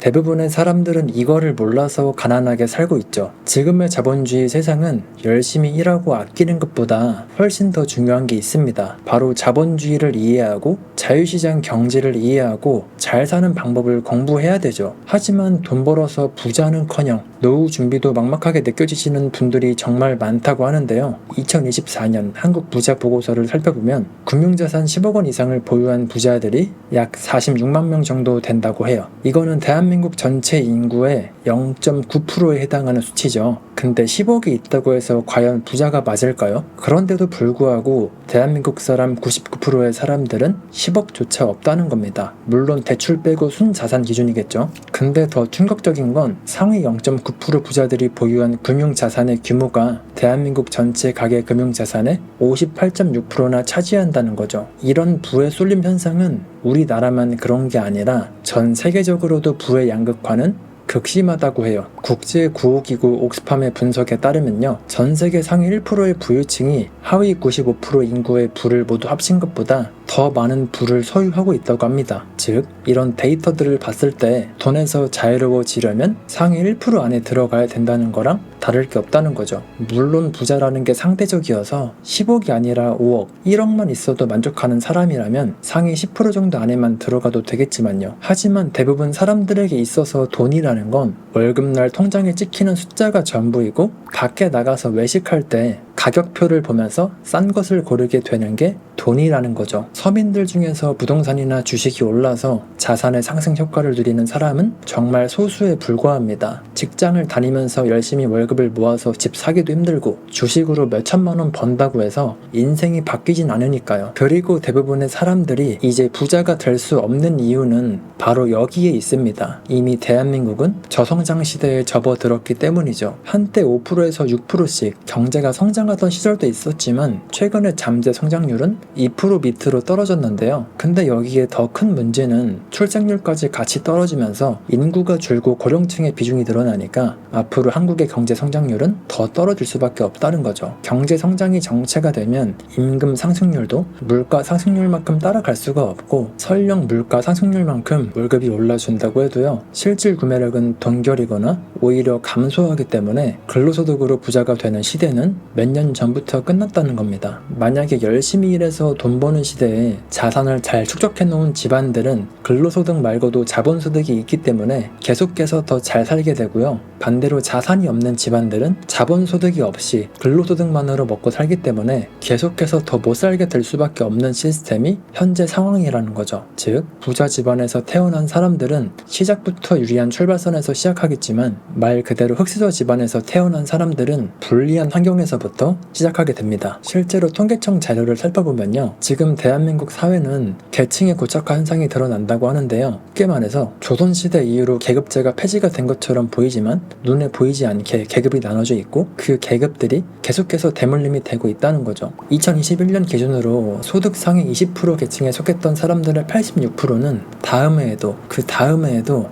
대부분의 사람들은 이거를 몰라서 가난하게 살고 있죠. 지금의 자본주의 세상은 열심히 일하고 아끼는 것보다 훨씬 더 중요한 게 있습니다. 바로 자본주의를 이해하고 자유시장 경제를 이해하고 잘 사는 방법을 공부해야 되죠. 하지만 돈 벌어서 부자는커녕 노후 준비도 막막하게 느껴지시는 분들이 정말 많다고 하는데요. 2024년 한국 부자 보고서를 살펴보면 금융자산 10억 원 이상을 보유한 부자들이 약 46만 명 정도 된다고 해요. 이거는 대한민국 전체 인구의 0.9%에 해당하는 수치죠. 근데 10억이 있다고 해서 과연 부자가 맞을까요? 그런데도 불구하고 대한민국 사람 99%의 사람들은 10억조차 없다는 겁니다. 물론 대출 빼고 순자산 기준이겠죠. 근데 더 충격적인 건 상위 0.9% 부자들이 보유한 금융자산의 규모가 대한민국 전체 가계 금융자산의 58.6%나 차지한다는 거죠. 이런 부의 쏠림 현상은 우리나라만 그런 게 아니라 전 세계적으로도 부의 양극화는 극심하다고 해요. 국제구호기구 옥스팜의 분석에 따르면요, 전 세계 상위 1%의 부유층이 하위 95% 인구의 부를 모두 합친 것보다 더 많은 부를 소유하고 있다고 합니다. 즉, 이런 데이터들을 봤을 때 돈에서 자유로워지려면 상위 1% 안에 들어가야 된다는 거랑 다를 게 없다는 거죠. 물론 부자라는 게 상대적이어서 10억이 아니라 5억, 1억만 있어도 만족하는 사람이라면 상위 10% 정도 안에만 들어가도 되겠지만요. 하지만 대부분 사람들에게 있어서 돈이라는 건 월급날 통장에 찍히는 숫자가 전부이고, 밖에 나가서 외식할 때 가격표를 보면서 싼 것을 고르게 되는 게 돈이라는 거죠. 서민들 중에서 부동산이나 주식이 올라서 자산의 상승 효과를 누리는 사람은 정말 소수에 불과합니다. 직장을 다니면서 열심히 월급을 모아서 집 사기도 힘들고 주식으로 몇천만 원 번다고 해서 인생이 바뀌진 않으니까요. 그리고 대부분의 사람들이 이제 부자가 될 수 없는 이유는 바로 여기에 있습니다. 이미 대한민국은 저성장 시대에 접어들었기 때문이죠. 한때 5%에서 6%씩 경제가 성장하던 시절도 있었지만 최근에 잠재 성장률은 2% 밑으로 떨어졌는데요. 근데 여기에 더 큰 문제는 출생률까지 같이 떨어지면서 인구가 줄고 고령층의 비중이 늘어나니까 앞으로 한국의 경제 성장률은 더 떨어질 수밖에 없다는 거죠. 경제 성장이 정체가 되면 임금 상승률도 물가 상승률만큼 따라갈 수가 없고, 설령 물가 상승률만큼 월급이 올라준다고 해도요, 실질 구매력은 동결이거나 오히려 감소하기 때문에 근로소득으로 부자가 되는 시대는 몇 년 전부터 끝났다는 겁니다. 만약에 열심히 일해서 돈 버는 시대에 자산을 잘 축적해 놓은 집안들은 근로소득 말고도 자본소득이 있기 때문에 계속해서 더 잘 살게 되고요. 반대로 자산이 없는 집안들은 자본소득이 없이 근로소득만으로 먹고 살기 때문에 계속해서 더 못 살게 될 수밖에 없는 시스템이 현재 상황이라는 거죠. 즉, 부자 집안에서 태어난 사람들은 시작부터 유리한 출발선에서 시작하겠지만 말 그대로 흑수저 집안에서 태어난 사람들은 불리한 환경에서부터 시작하게 됩니다. 실제로 통계청 자료를 살펴보면요, 지금 대한민국 사회는 계층의 고착화 현상이 드러난다고 하는데요. 쉽게 말해서 조선시대 이후로 계급제가 폐지가 된 것처럼 보이지만 눈에 보이지 않게 계급이 나눠져 있고, 그 계급들이 계속해서 대물림이 되고 있다는 거죠. 2021년 기준으로 소득 상위 20% 계층에 속했던 사람들의 86%는 다음 해에도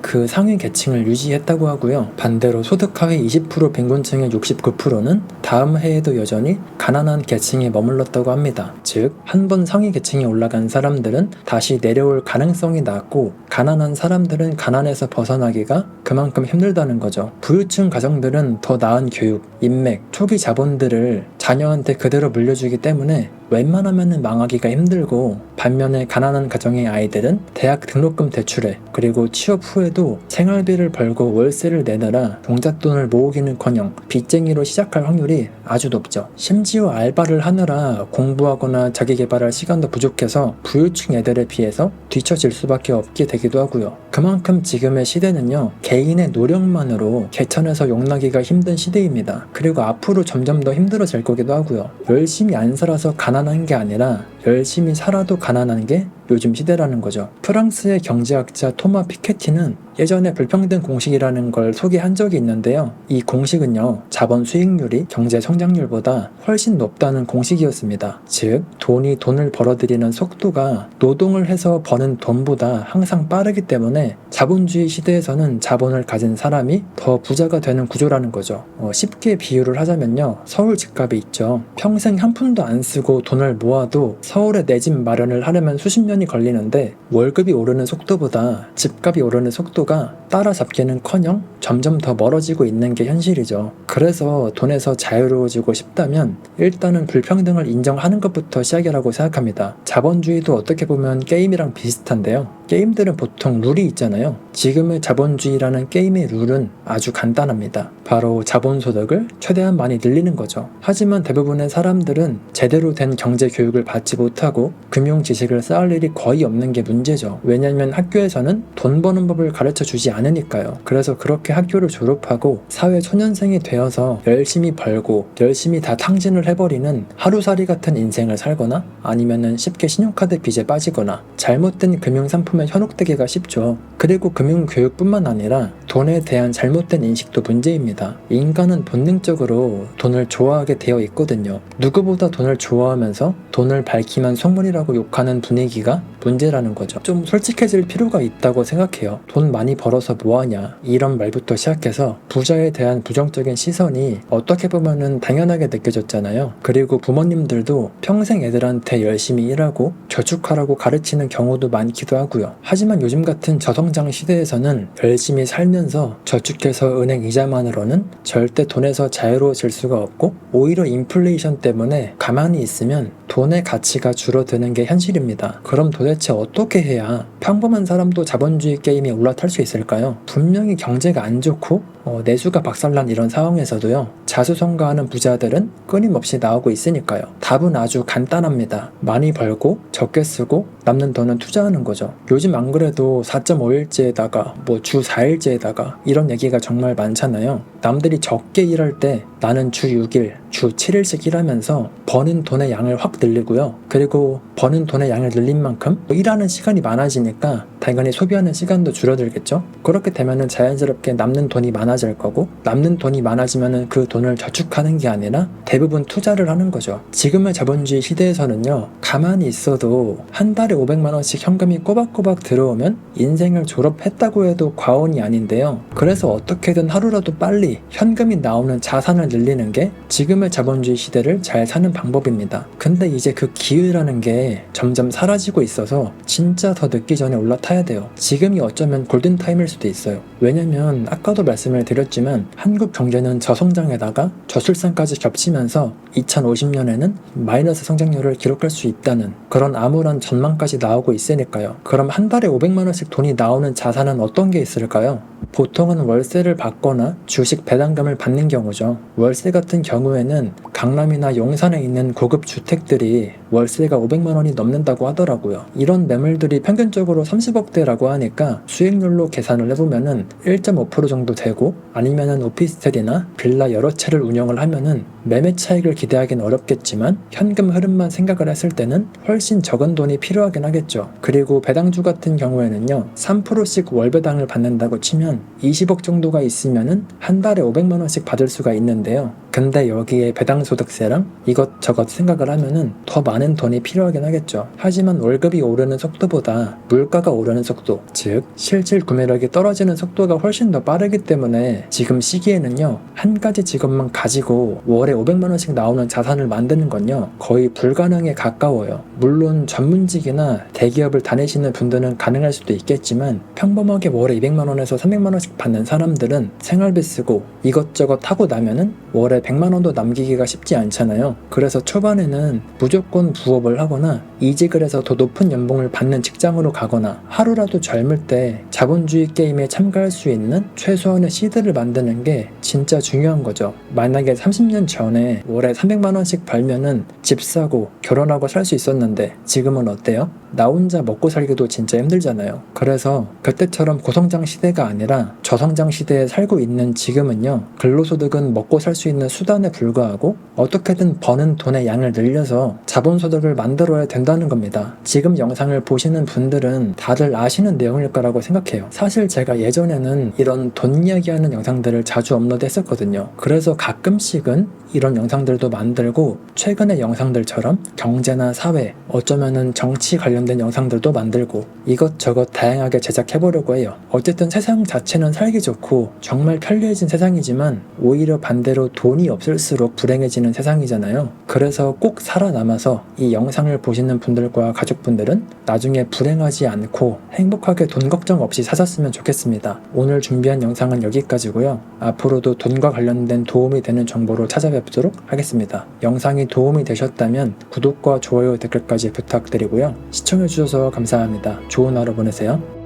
그 상위 계층을 유지했다고 하고요. 반대로 소득 하위 20% 빈곤층의 69%는 다음 해에도 여전히 가난한 계층에 머물렀다고 합니다. 즉, 한 번 상위 계층에 올라간 사람들은 다시 내려올 가능성이 낮고, 가난한 사람들은 가난에서 벗어나기가 그만큼 힘들다는 거죠. 부유층 가정들은 더 나은 교육, 인맥, 초기 자본들을 자녀한테 그대로 물려주기 때문에 웬만하면 망하기가 힘들고, 반면에 가난한 가정의 아이들은 대학 등록금 대출에, 그리고 취업 후에도 생활비를 벌고 월세를 내느라 종잣돈을 모으기는커녕 빚쟁이로 시작할 확률이 아주 높죠. 심지어 알바를 하느라 공부하거나 자기계발할 시간도 부족해서 부유층 애들에 비해서 뒤처질 수밖에 없게 되기도 하고요. 그만큼 지금의 시대는요, 개인의 노력만으로 개천에서 용나기가 힘든 시대입니다. 그리고 앞으로 점점 더 힘들어질 거기도 하고요. 열심히 안 살아서 가난한 게 아니라 열심히 살아도 가난한 게 요즘 시대라는 거죠. 프랑스의 경제학자 토마 피케티는 예전에 불평등 공식이라는 걸 소개한 적이 있는데요. 이 공식은요, 자본 수익률이 경제 성장률보다 훨씬 높다는 공식이었습니다. 즉, 돈이 돈을 벌어들이는 속도가 노동을 해서 버는 돈보다 항상 빠르기 때문에 자본주의 시대에서는 자본을 가진 사람이 더 부자가 되는 구조라는 거죠. 쉽게 비유를 하자면요, 서울 집값이 있죠. 평생 한 푼도 안 쓰고 돈을 모아도 서울에 내 집 마련을 하려면 수십 년이 걸리는데 월급이 오르는 속도보다 집값이 오르는 속도가 따라잡기는커녕 점점 더 멀어지고 있는 게 현실이죠. 그래서 돈에서 자유로워지고 싶다면 일단은 불평등을 인정하는 것부터 시작이라고 생각합니다. 자본주의도 어떻게 보면 게임이랑 비슷한데요. 게임들은 보통 룰이 있잖아요. 지금의 자본주의라는 게임의 룰은 아주 간단합니다. 바로 자본소득을 최대한 많이 늘리는 거죠. 하지만 대부분의 사람들은 제대로 된 경제 교육을 받지 못하고 금융 지식을 쌓을 일이 거의 없는 게 문제죠. 왜냐하면 학교에서는 돈 버는 법을 가르쳐 주지 않으니까요. 그래서 그렇게 학교를 졸업하고 사회 초년생이 되어서 열심히 벌고 열심히 다 탕진을 해버리는 하루살이 같은 인생을 살거나 아니면은 쉽게 신용카드 빚에 빠지거나 잘못된 금융상품에 현혹되기가 쉽죠. 그리고 금융교육뿐만 아니라 돈에 대한 잘못된 인식도 문제입니다. 인간은 본능적으로 돈을 좋아하게 되어 있거든요. 누구보다 돈을 좋아하면서 돈을 밝히면 속물이라고 욕하는 분위기가 문제라는 거죠. 좀 솔직해질 필요가 있다고 생각해요. 돈 많이 벌어서 뭐하냐 이런 말부터 시작해서 부자에 대한 부정적인 시선이 어떻게 보면은 당연하게 느껴졌잖아요. 그리고 부모님들도 평생 애들한테 열심히 일하고 저축하라고 가르치는 경우도 많기도 하고요. 하지만 요즘 같은 저성장 시대에서는 열심히 살면서 저축해서 은행 이자만으로는 절대 돈에서 자유로워질 수가 없고 오히려 인플레이션 때문에 가만히 있으면 돈의 가치가 줄어드는 게 현실입니다. 그럼 도대체 어떻게 해야 평범한 사람도 자본주의 게임에 올라탈 수 있을까요? 분명히 경제가 안 좋고 내수가 박살난 이런 상황에서도요. 자수성가하는 부자들은 끊임없이 나오고 있으니까요. 답은 아주 간단합니다. 많이 벌고 적게 쓰고 남는 돈은 투자하는 거죠. 요즘 안 그래도 4.5일제에다가 주 4일제에다가 이런 얘기가 정말 많잖아요. 남들이 적게 일할 때 나는 주 6일, 주 7일씩 일하면서 버는 돈의 양을 확 늘리고요. 그리고 버는 돈의 양을 늘린 만큼 일하는 시간이 많아지니까 당연히 소비하는 시간도 줄어들겠죠. 그렇게 되면은 자연스럽게 남는 돈이 많아질 거고 남는 돈이 많아지면은 그 돈을 저축하는 게 아니라 대부분 투자를 하는 거죠. 지금의 자본주의 시대에서는요. 가만히 있어도 한 달에 500만 원씩 현금이 꼬박꼬박 들어오면 인생을 졸업했다고 해도 과언이 아닌데요. 그래서 어떻게든 하루라도 빨리 현금이 나오는 자산을 늘리는 게 지금의 자본주의 시대를 잘 사는 방법입니다. 근데 이제 그 기회라는 게 점점 사라지고 있어서 진짜 더 늦기 전에 올라타야 돼요. 지금이 어쩌면 골든타임일 수도 있어요. 왜냐면 아까도 말씀을 드렸지만 한국 경제는 저성장에다가 저출산까지 겹치면서 2050년에는 마이너스 성장률을 기록할 수 있다는 그런 암울한 전망까지 나오고 있으니까요. 그럼 한 달에 500만 원씩 돈이 나오는 자산은 어떤 게 있을까요? 보통은 월세를 받거나 주식 배당금을 받는 경우죠. 월세 같은 경우에는 강남이나 용산에 있는 고급 주택들이 월세가 500만 원이 넘는다고 하더라고요. 이런 매물들이 평균적으로 30억대라고 하니까 수익률로 계산을 해보면은 1.5% 정도 되고 아니면은 오피스텔이나 빌라 여러 채를 운영을 하면은 매매 차익을 기대하기는 어렵겠지만 현금 흐름만 생각을 했을 때는 훨씬 적은 돈이 필요하긴 하겠죠. 그리고 배당주 같은 경우에는요 3%씩 월배당을 받는다고 치면 20억 정도가 있으면은 한 달에 500만 원씩 받을 수가 있는데요. 근데 여기에 배당소득세랑 이것저것 생각을 하면은 더 많은 돈이 필요하긴 하겠죠. 하지만 월급이 오르는 속도보다 물가가 오르는 속도, 즉 실질 구매력이 떨어지는 속도가 훨씬 더 빠르기 때문에 지금 시기에는요 한 가지 직업만 가지고 월에 500만 원씩 나오는 자산을 만드는 건요 거의 불가능에 가까워요. 물론 전문직이나 대기업을 다니시는 분들은 가능할 수도 있겠지만 평범하게 월에 200만 원에서 300만 원씩 받는 사람들은 생활비 쓰고 이것저것 하고 나면은 월에 100만 원도 남기기가 쉽지 않잖아요. 그래서 초반에는 무조건 부업을 하거나 이직을 해서 더 높은 연봉을 받는 직장으로 가거나 하루라도 젊을 때 자본주의 게임에 참가할 수 있는 최소한의 시드를 만드는 게 진짜 중요한 거죠. 만약에 30년 전에 월에 300만 원씩 벌면은 집 사고 결혼하고 살 수 있었는데 지금은 어때요? 나 혼자 먹고 살기도 진짜 힘들잖아요. 그래서 그때처럼 고성장 시대가 아니라 저성장 시대에 살고 있는 지금은요 근로소득은 먹고 살 수 있는 수단에 불과하고 어떻게든 버는 돈의 양을 늘려서 자본소득을 만들어야 된다는 겁니다. 지금 영상을 보시는 분들은 다들 아시는 내용일 거라고 생각해요. 사실 제가 예전에는 이런 돈 이야기하는 영상들을 자주 업로드했었거든요. 그래서 가끔씩은 이런 영상들도 만들고 최근의 영상들처럼 경제나 사회, 어쩌면은 정치 관련된 영상들도 만들고 이것저것 다양하게 제작해보려고 해요. 어쨌든 세상 자체는 살기 좋고 정말 편리해진 세상이지만 오히려 반대로 돈이 돈이 없을수록 불행해지는 세상이잖아요. 그래서 꼭 살아남아서 이 영상을 보시는 분들과 가족분들은 나중에 불행하지 않고 행복하게 돈 걱정 없이 사셨으면 좋겠습니다. 오늘 준비한 영상은 여기까지고요. 앞으로도 돈과 관련된 도움이 되는 정보로 찾아뵙도록 하겠습니다. 영상이 도움이 되셨다면 구독과 좋아요, 댓글까지 부탁드리고요. 시청해주셔서 감사합니다. 좋은 하루 보내세요.